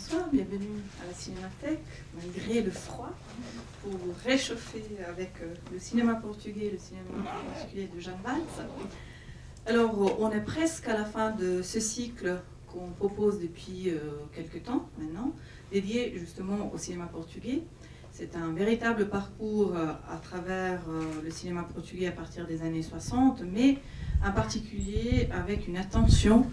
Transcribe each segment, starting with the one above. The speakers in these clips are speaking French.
bonsoir, bienvenue à la Cinémathèque, malgré le froid, pour réchauffer avec le cinéma portugais et le cinéma particulier de Jeanne Valls. Alors, on est presque à la fin de ce cycle qu'on propose depuis quelques temps maintenant, dédié justement au cinéma portugais. C'est un véritable parcours à travers le cinéma portugais à partir des années 60, mais en particulier avec une attention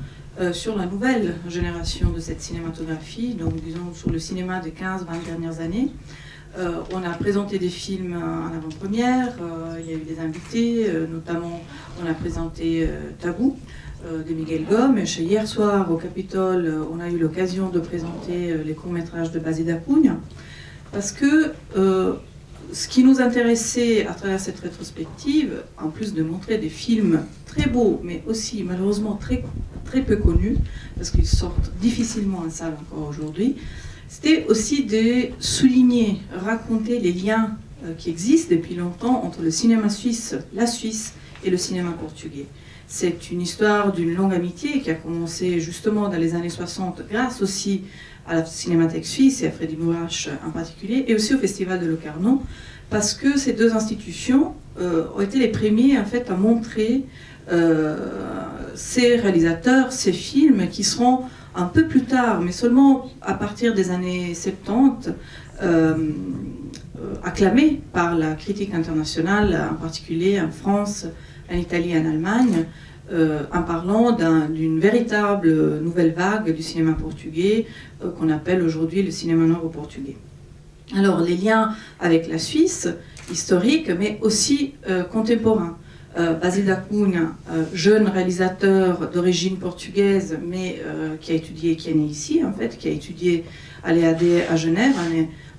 sur la nouvelle génération de cette cinématographie, donc disons sur le cinéma des 15-20 dernières années. On a présenté des films en avant-première, il y a eu des invités, notamment on a présenté Tabou de Miguel Gomes. Hier soir au Capitole, on a eu l'occasion de présenter les courts-métrages de Basile Cunha, parce que ce qui nous intéressait à travers cette rétrospective, en plus de montrer des films très beaux, mais aussi malheureusement très peu connus, parce qu'ils sortent difficilement en salle encore aujourd'hui, c'était aussi de souligner, raconter les liens qui existent depuis longtemps entre le cinéma suisse, la Suisse et le cinéma portugais. C'est une histoire d'une longue amitié qui a commencé justement dans les années 60, grâce aussi à la Cinémathèque suisse et à Freddy Mourache en particulier, et aussi au Festival de Locarno, parce que ces deux institutions ont été les premiers en fait à montrer ces réalisateurs, ces films qui seront un peu plus tard, mais seulement à partir des années 70, acclamés par la critique internationale, en particulier en France, en Italie et en Allemagne, en parlant d'une véritable nouvelle vague du cinéma portugais qu'on appelle aujourd'hui le cinéma nord-portugais. Alors, les liens avec la Suisse, historiques, mais aussi contemporains. Basile da Cunha, jeune réalisateur d'origine portugaise, mais qui est né ici, en fait, qui a étudié à l'EAD à Genève,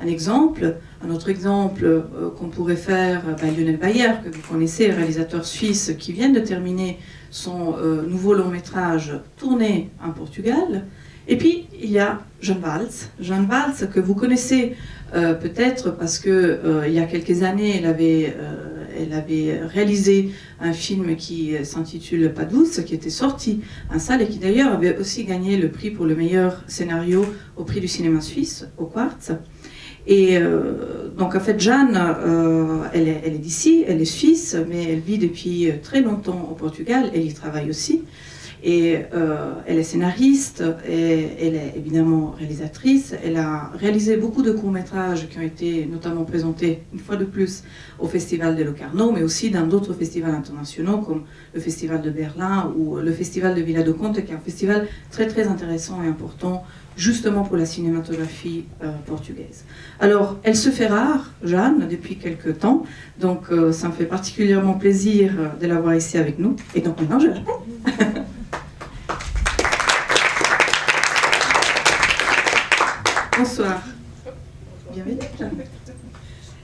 un exemple. Un autre exemple qu'on pourrait faire, Lionel Bayer, que vous connaissez, réalisateur suisse qui vient de terminer son nouveau long métrage tourné en Portugal. Et puis, il y a Jeanne Valls, que vous connaissez peut-être parce qu'il y a quelques années, elle avait réalisé un film qui s'intitule Pas douce, qui était sorti en salle et qui d'ailleurs avait aussi gagné le prix pour le meilleur scénario au prix du cinéma suisse, au Quartz. Et donc en fait Jeanne, elle est d'ici, elle est suisse, mais elle vit depuis très longtemps au Portugal, elle y travaille aussi. Et elle est scénariste, et elle est évidemment réalisatrice. Elle a réalisé beaucoup de courts-métrages qui ont été notamment présentés, une fois de plus, au Festival de Locarno, mais aussi dans d'autres festivals internationaux, comme le Festival de Berlin ou le Festival de Vila do Conde, qui est un festival très très intéressant et important, justement pour la cinématographie portugaise. Alors, elle se fait rare, Jeanne, depuis quelques temps, donc ça me fait particulièrement plaisir de l'avoir ici avec nous. Et donc maintenant, je l'appelle. Bonsoir. Bienvenue.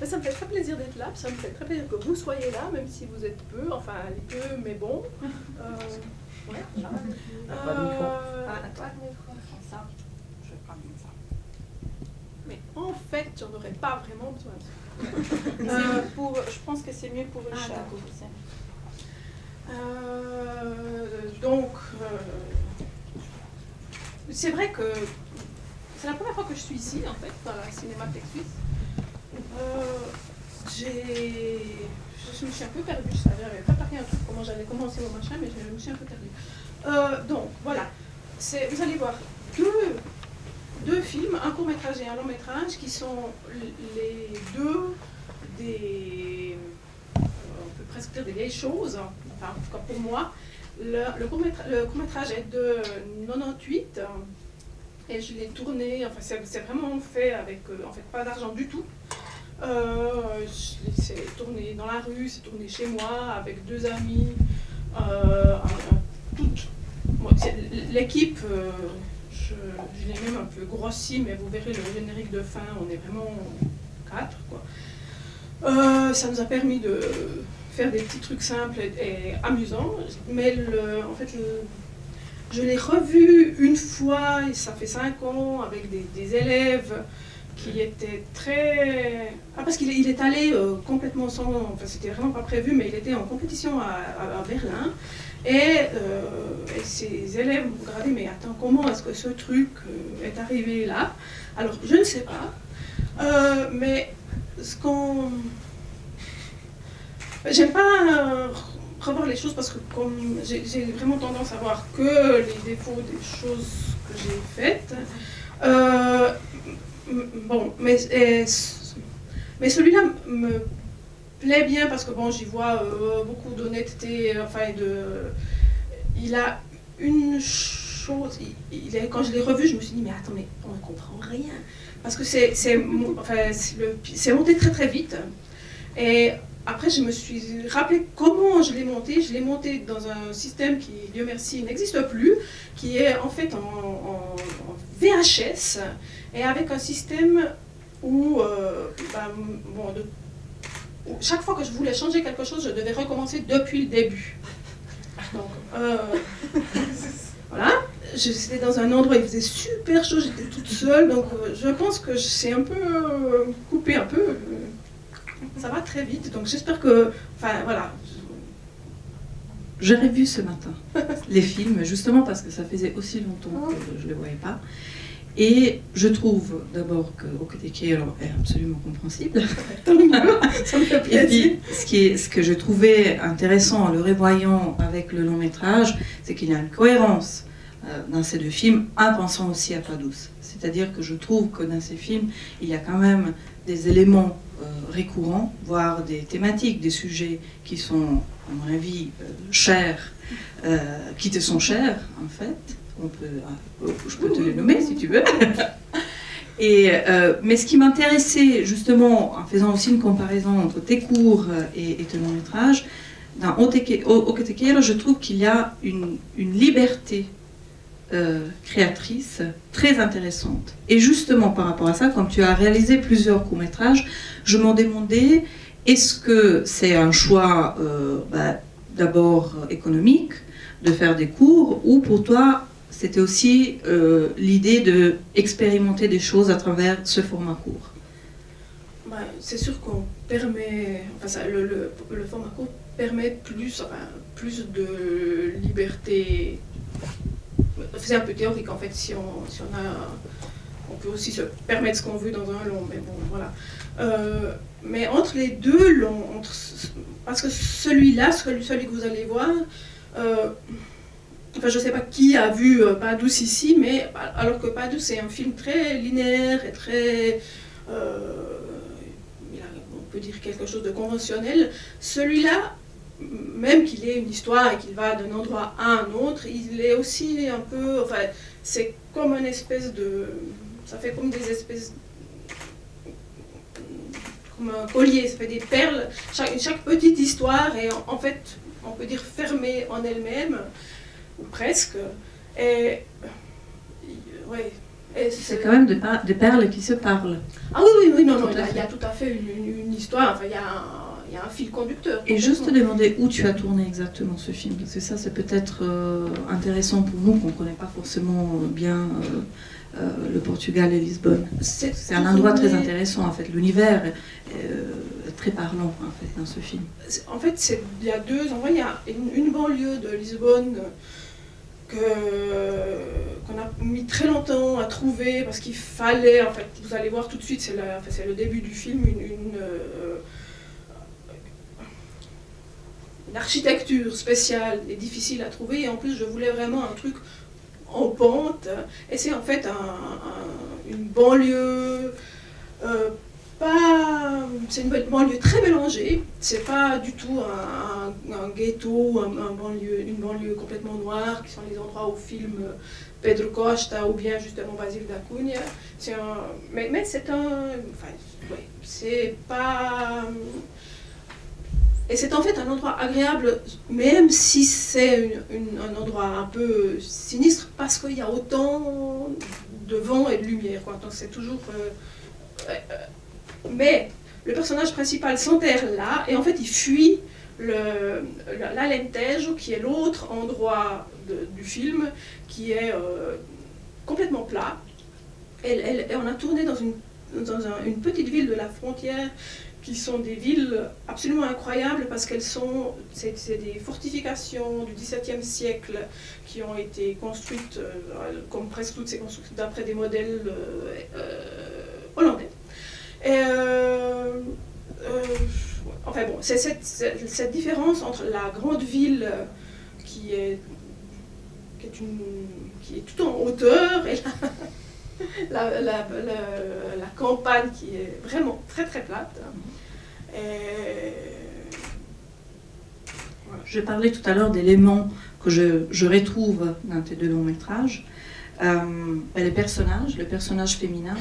Ça me fait très plaisir d'être là, ça me fait très plaisir que vous soyez là, même si vous êtes peu, enfin peu, mais bon. Ouais, là. Pas de micro. Pas de micro, ça. Je vais prendre ça. Mais en fait, j'en aurais pas vraiment besoin. Je pense que c'est mieux pour le chat. Donc, c'est vrai que c'est la première fois que je suis ici, en fait, dans la Cinémathèque suisse. Je me suis un peu perdue, j'avais préparé un truc, comment j'allais commencer mon machin, mais je me suis un peu perdue. Donc, voilà. Vous allez voir deux films, un court-métrage et un long-métrage, qui sont les deux des... on peut presque dire des vieilles choses, enfin, en tout cas pour moi. Le court-métrage est de 98, et je l'ai tourné, enfin c'est vraiment fait avec en fait pas d'argent du tout. C'est tourné dans la rue, c'est tourné chez moi avec deux amis, l'équipe, je l'ai même un peu grossi, mais vous verrez le générique de fin, on est vraiment 4 quoi. Ça nous a permis de faire des petits trucs simples et amusants, mais en fait je l'ai revu une fois, et ça fait 5 ans, avec des élèves qui était très... Ah, parce qu'il est allé complètement sans... Enfin, c'était vraiment pas prévu, mais il était en compétition à Berlin. Et ses élèves m'ont regardé, mais attends, comment est-ce que ce truc est arrivé là? Alors, je ne sais pas. Mais ce qu'on... J'aime pas revoir les choses parce que comme j'ai vraiment tendance à voir que les défauts des choses que j'ai faites. Bon, mais celui-là me plaît bien parce que bon, j'y vois beaucoup d'honnêteté. Enfin, il a une chose. Quand je l'ai revu, je me suis dit mais attends, mais on ne comprend rien parce que c'est monté très très vite. Et après, je me suis rappelé comment je l'ai monté. Je l'ai monté dans un système qui, Dieu merci, n'existe plus, qui est en fait en VHS, et avec un système où, chaque fois que je voulais changer quelque chose, je devais recommencer depuis le début. Donc, voilà. J'étais dans un endroit, il faisait super chaud, j'étais toute seule, donc je pense que c'est un peu coupé un peu. Ça va très vite, donc j'espère que... Enfin, voilà. J'ai revu ce matin les films, justement parce que ça faisait aussi longtemps que je ne les voyais pas. Et je trouve d'abord que Oketekero est absolument compréhensible. Ça me fait plaisir. Et puis, ce que je trouvais intéressant en le revoyant avec le long métrage, c'est qu'il y a une cohérence dans ces deux films, en pensant aussi à Pas douce. C'est-à-dire que je trouve que dans ces films, il y a quand même des éléments récurrents, voire des thématiques, des sujets qui sont, à mon avis, chers, qui te sont chers, en fait. Je peux te les nommer si tu veux. Mais ce qui m'intéressait, justement, en faisant aussi une comparaison entre tes cours et tes longs métrages, dans Oketekero, je trouve qu'il y a une liberté créatrice très intéressante. Et justement par rapport à ça, comme tu as réalisé plusieurs courts-métrages, je m'en demandais, est-ce que c'est un choix d'abord économique de faire des cours, ou pour toi c'était aussi l'idée d'expérimenter des choses à travers ce format court? C'est sûr qu'on permet, le format court permet plus de liberté. C'est un peu théorique en fait, on peut aussi se permettre ce qu'on veut dans un long, mais bon voilà. Mais entre les deux longs, parce que celui-là, celui que vous allez voir, je ne sais pas qui a vu Pas douce ici, mais alors que Pas douce c'est un film très linéaire et très, on peut dire quelque chose de conventionnel, celui-là, même qu'il ait une histoire et qu'il va d'un endroit à un autre, il est aussi un peu... c'est comme une espèce de... Ça fait comme des espèces... Comme un collier, ça fait des perles. Chaque petite histoire est en fait, on peut dire, fermée en elle-même, ou presque. Et... ouais. C'est quand même des perles qui se parlent. Ah oui, non, il y a tout à fait une histoire, il y a un fil conducteur. Et juste te demander où tu as tourné exactement ce film, parce que ça c'est peut-être intéressant pour nous, qu'on ne connaît pas forcément bien le Portugal et Lisbonne. C'est un endroit très intéressant en fait, l'univers est très parlant en fait dans ce film. En fait, il y a deux endroits, il y a une banlieue de Lisbonne qu'on a mis très longtemps à trouver parce qu'il fallait, en fait, vous allez voir tout de suite, c'est le début du film, une architecture spéciale et difficile à trouver, et en plus je voulais vraiment un truc en pente, et c'est en fait une banlieue c'est une banlieue très mélangée, c'est pas du tout un ghetto, une banlieue complètement noire, qui sont les endroits où filme Pedro Costa ou bien justement Basile da Cunha. Mais c'est c'est pas... Et c'est en fait un endroit agréable, même si c'est un endroit un peu sinistre, parce qu'il y a autant de vent et de lumière, quoi. Donc c'est toujours... mais le personnage principal s'enterre là, et en fait il fuit l'Alentejo, qui est l'autre endroit du film, qui est complètement plat. Et on a tourné dans une petite ville de la frontière, qui sont des villes absolument incroyables parce qu'elles sont, c'est des fortifications du XVIIe siècle qui ont été construites, comme presque toutes ces constructions, d'après des modèles hollandais. Et enfin bon, c'est cette différence entre la grande ville qui est tout en hauteur et la campagne qui est vraiment très très plate. Et voilà. Je parlais tout à l'heure d'éléments que je retrouve dans tes deux longs métrages. Les personnages, le personnage féminin,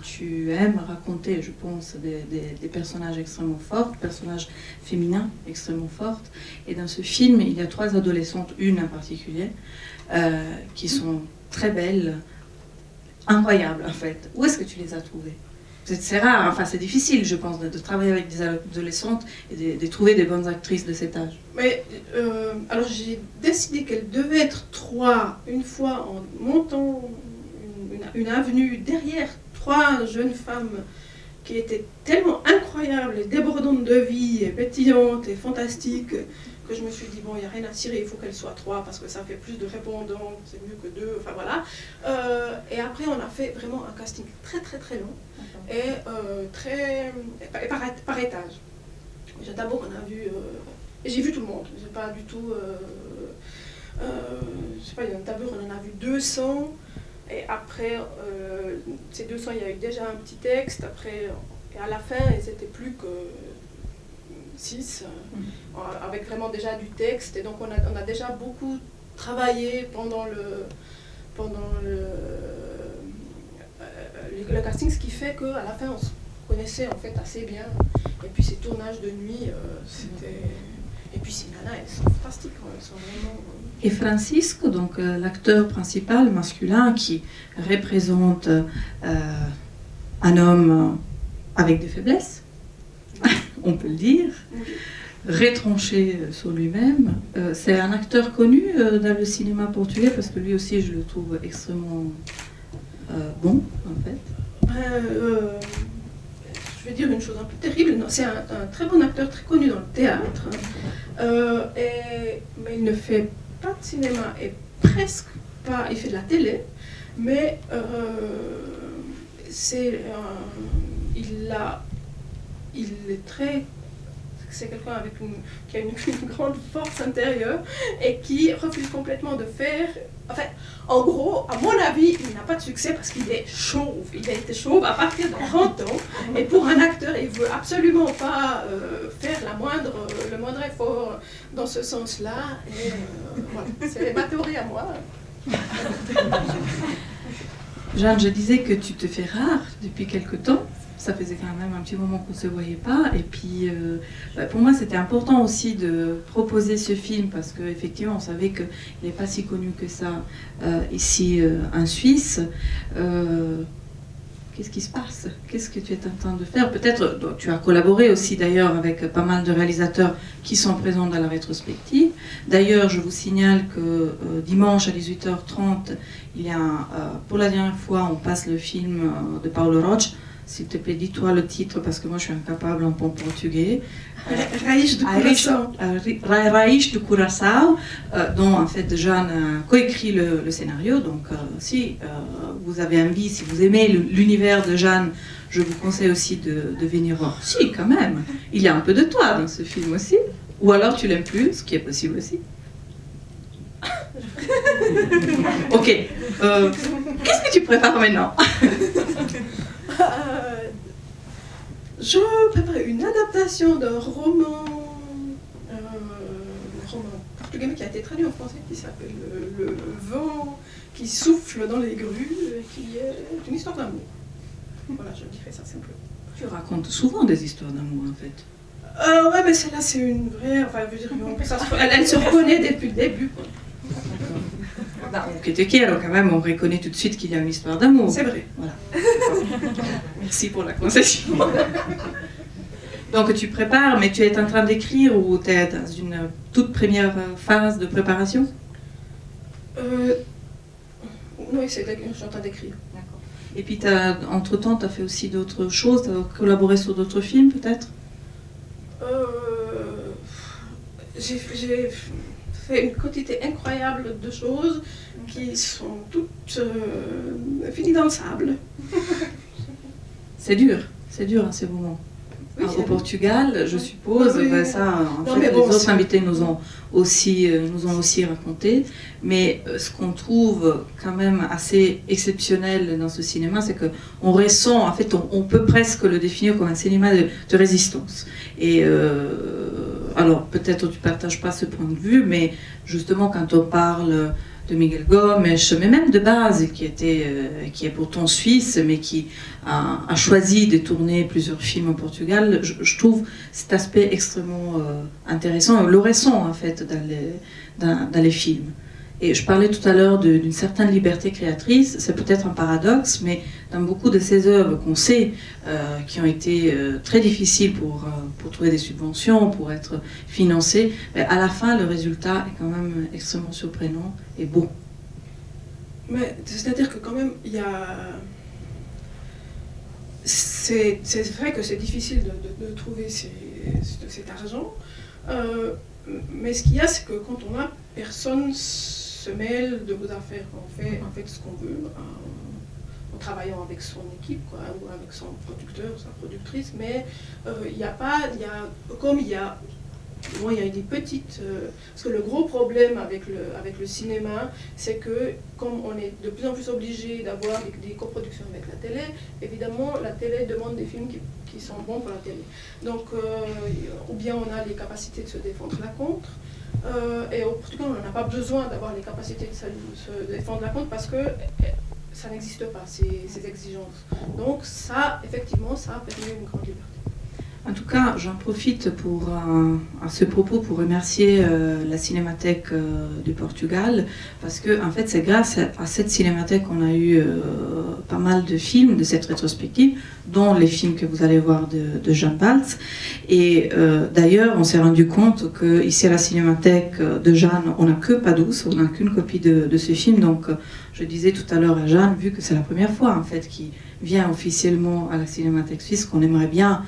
tu aimes raconter, je pense, des personnages extrêmement forts, personnages féminins extrêmement forts. Et dans ce film, il y a 3 adolescentes, une en particulier, qui sont très belles, incroyables en fait. Où est-ce que tu les as trouvées? C'est rare, enfin c'est difficile, je pense, de travailler avec des adolescentes et de trouver des bonnes actrices de cet âge. Mais alors j'ai décidé qu'elles devaient être 3 une fois en montant une avenue derrière 3 jeunes femmes qui étaient tellement incroyables et débordantes de vie et pétillantes et fantastiques que je me suis dit, bon, il n'y a rien à tirer, il faut qu'elles soient 3 parce que ça fait plus de répondants, c'est mieux que 2, enfin voilà. Et après, on a fait vraiment un casting très très très long et par étage. D'abord, on a vu, et j'ai vu tout le monde, j'ai pas du tout, je sais pas, d'abord on en a vu 200, et après, ces 200, il y avait déjà un petit texte, après, et à la fin, ils n'étaient plus que 6, avec vraiment déjà du texte, et donc on a déjà beaucoup travaillé pendant le casting, ce qui fait qu'à la fin on se connaissait en fait assez bien, et puis ces tournages de nuit, c'était... Et puis ces nanas, elles sont fantastiques, elles sont vraiment... Et Francisco, donc l'acteur principal masculin qui représente un homme avec des faiblesses, on peut le dire, retranché sur lui-même. C'est un acteur connu dans le cinéma portugais parce que lui aussi je le trouve extrêmement bon en fait. Je vais dire une chose un peu terrible, c'est un très bon acteur, très connu dans le théâtre, mais il ne fait pas de cinéma et presque pas, il fait de la télé, mais c'est quelqu'un qui a une grande force intérieure et qui refuse complètement de faire... Enfin, en gros, à mon avis, il n'a pas de succès parce qu'il est chauve. Il a été chauve à partir de 30 ans. Et pour un acteur, il ne veut absolument pas faire le moindre effort dans ce sens-là. Et voilà, c'est ma théorie à moi. Jeanne, je disais que tu te fais rare depuis quelque temps. Ça faisait quand même un petit moment qu'on ne se voyait pas. Et puis, pour moi, c'était important aussi de proposer ce film parce qu'effectivement, on savait qu'il n'est pas si connu que ça ici en Suisse. Qu'est-ce qui se passe? Qu'est-ce que tu es en train de faire? Peut-être, tu as collaboré aussi d'ailleurs avec pas mal de réalisateurs qui sont présents dans la rétrospective. D'ailleurs, je vous signale que dimanche à 18h30, il y a pour la dernière fois, on passe le film de Paulo Rocha. S'il te plaît, dis-toi le titre parce que moi je suis incapable en bon portugais. Raíz do Coração. Raíz do Coração, dont en fait Jeanne a coécrit le scénario. Donc si vous avez envie, si vous aimez l'univers de Jeanne, je vous conseille aussi de venir voir. Si, quand même, il y a un peu de toi dans ce film aussi. Ou alors tu l'aimes plus, ce qui est possible aussi. Ok. Qu'est-ce que tu prépares maintenant? Je prépare une adaptation d'un roman portugais qui a été traduit en français, qui s'appelle Le vent qui souffle dans les grues, qui est une histoire d'amour. Voilà, je dirais ça simplement. Tu racontes souvent des histoires d'amour en fait. Ouais, mais celle-là c'est une vraie. Enfin, je veux dire, elle se reconnaît depuis le début. Au Kétéké, quand même, on reconnaît tout de suite qu'il y a une histoire d'amour. C'est vrai. Voilà. Merci pour la concession. Donc tu prépares, mais tu es en train d'écrire ou tu es dans une toute première phase de préparation? Oui, je suis en train d'écrire. D'accord. Et puis, entre-temps, tu as fait aussi d'autres choses, tu as collaboré sur d'autres films peut-être? J'ai fait une quantité incroyable de choses qui sont toutes finies dans le sable. C'est dur hein, ces moments. Oui, Au Portugal, je suppose, oui. Ça, en Non, fait, mais les bon, autres invités nous ont aussi raconté. Mais ce qu'on trouve quand même assez exceptionnel dans ce cinéma, c'est qu'on ressent, en fait, on peut presque le définir comme un cinéma de résistance. Et alors, peut-être tu ne partages pas ce point de vue, mais justement, quand on parle de Miguel Gomes, mais même de Baz, qui est pourtant suisse, mais qui a choisi de tourner plusieurs films au Portugal, je trouve cet aspect extrêmement intéressant, le ressent en fait dans les films. Et je parlais tout à l'heure d'une certaine liberté créatrice, c'est peut-être un paradoxe, mais dans beaucoup de ces œuvres qu'on sait qui ont été très difficiles pour trouver des subventions, pour être financées, à la fin le résultat est quand même extrêmement surprenant et beau. Mais c'est-à-dire que quand même, il y a... C'est vrai que c'est difficile de trouver cet argent, mais ce qu'il y a, c'est que quand on a personne se mêle de vos affaires. On fait ce qu'on veut en travaillant avec son équipe, quoi, ou avec son producteur, sa productrice, mais il y a des petites... parce que le gros problème avec le cinéma, c'est que comme on est de plus en plus obligé d'avoir des coproductions avec la télé, évidemment la télé demande des films qui sont bons pour la télé. Donc, ou bien on a les capacités de se défendre la contre, et au Portugal on n'a pas besoin d'avoir les capacités de se défendre la contre parce que ça n'existe pas, ces exigences. Donc ça, effectivement, ça permet une grande liberté. En tout cas, j'en profite à ce propos pour remercier la Cinémathèque du Portugal, parce que en fait, c'est grâce à cette cinémathèque qu'on a eu pas mal de films de cette rétrospective, dont les films que vous allez voir de Jeanne Valls. Et d'ailleurs, on s'est rendu compte qu'ici à la Cinémathèque de Jeanne, on n'a que Pas douce, on n'a qu'une copie de ce film. Donc, je disais tout à l'heure à Jeanne, vu que c'est la première fois en fait qu'il vient officiellement à la Cinémathèque suisse, qu'on aimerait bien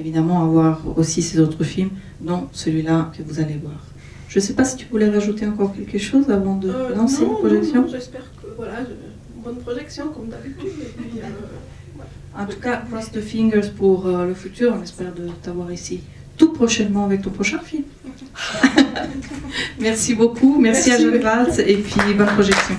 évidemment avoir aussi ces autres films, dont celui-là que vous allez voir. Je ne sais pas si tu voulais rajouter encore quelque chose avant de lancer la projection. Non, j'espère que voilà, une bonne projection comme d'habitude. En tout cas, cross the fingers pour le futur. On espère de t'avoir ici tout prochainement avec ton prochain film. Merci beaucoup, merci à Jeanne Valls et puis bonne projection.